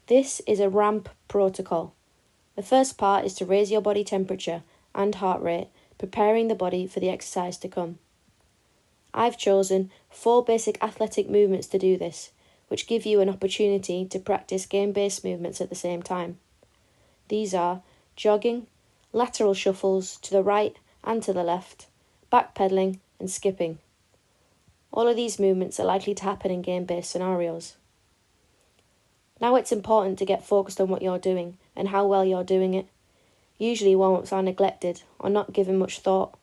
This is a ramp protocol. The first part is to raise your body temperature and heart rate, preparing the body for the exercise to come. I've chosen 4 basic athletic movements to do this, which give you an opportunity to practice game-based movements at the same time. These are jogging, lateral shuffles to the right and to the left, backpedaling and skipping. All of these movements are likely to happen in game-based scenarios. Now it's important to get focused on what you're doing and how well you're doing it. Usually warm-ups are neglected or not given much thought.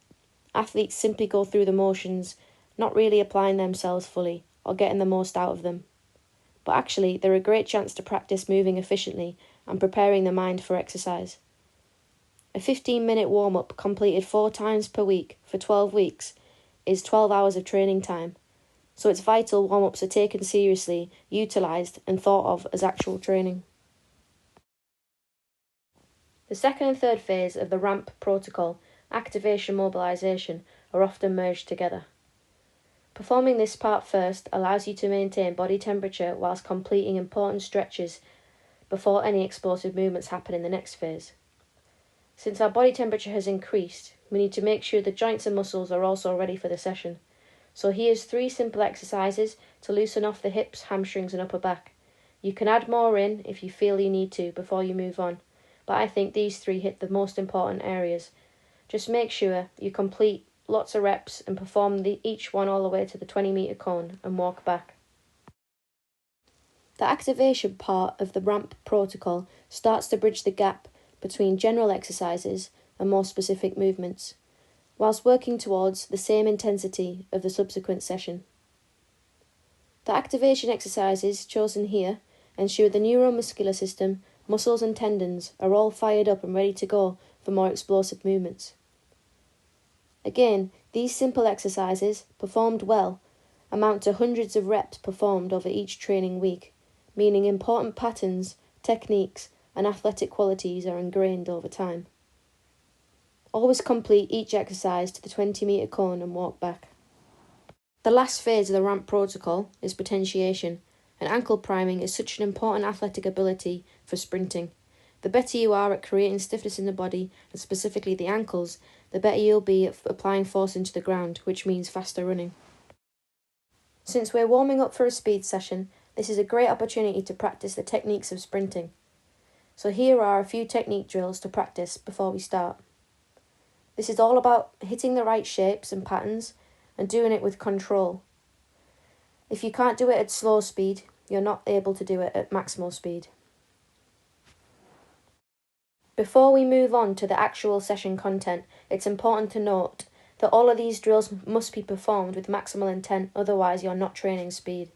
Athletes simply go through the motions, not really applying themselves fully or getting the most out of them. But actually, they're a great chance to practice moving efficiently and preparing the mind for exercise. A 15-minute warm-up completed 4 times per week for 12 weeks is 12 hours of training time, so it's vital warm-ups are taken seriously, utilised and thought of as actual training. The second and third phase of the ramp protocol, activation mobilisation, are often merged together. Performing this part first allows you to maintain body temperature whilst completing important stretches before any explosive movements happen in the next phase. Since our body temperature has increased, we need to make sure the joints and muscles are also ready for the session. So here's 3 simple exercises to loosen off the hips, hamstrings and upper back. You can add more in if you feel you need to before you move on, but I think these 3 hit the most important areas. Just make sure you complete lots of reps and perform each one all the way to the 20-metre cone and walk back. The activation part of the ramp protocol starts to bridge the gap between general exercises and more specific movements, whilst working towards the same intensity of the subsequent session. The activation exercises chosen here ensure the neuromuscular system, muscles and tendons are all fired up and ready to go for more explosive movements. Again, these simple exercises, performed well, amount to hundreds of reps performed over each training week, meaning important patterns, techniques and athletic qualities are ingrained over time. Always complete each exercise to the 20-metre cone and walk back. The last phase of the ramp protocol is potentiation, and ankle priming is such an important athletic ability for sprinting. The better you are at creating stiffness in the body, and specifically the ankles, the better you'll be at applying force into the ground, which means faster running. Since we're warming up for a speed session, this is a great opportunity to practice the techniques of sprinting. So here are a few technique drills to practice before we start. This is all about hitting the right shapes and patterns and doing it with control. If you can't do it at slow speed, you're not able to do it at maximal speed. Before we move on to the actual session content, it's important to note that all of these drills must be performed with maximal intent, otherwise you're not training speed.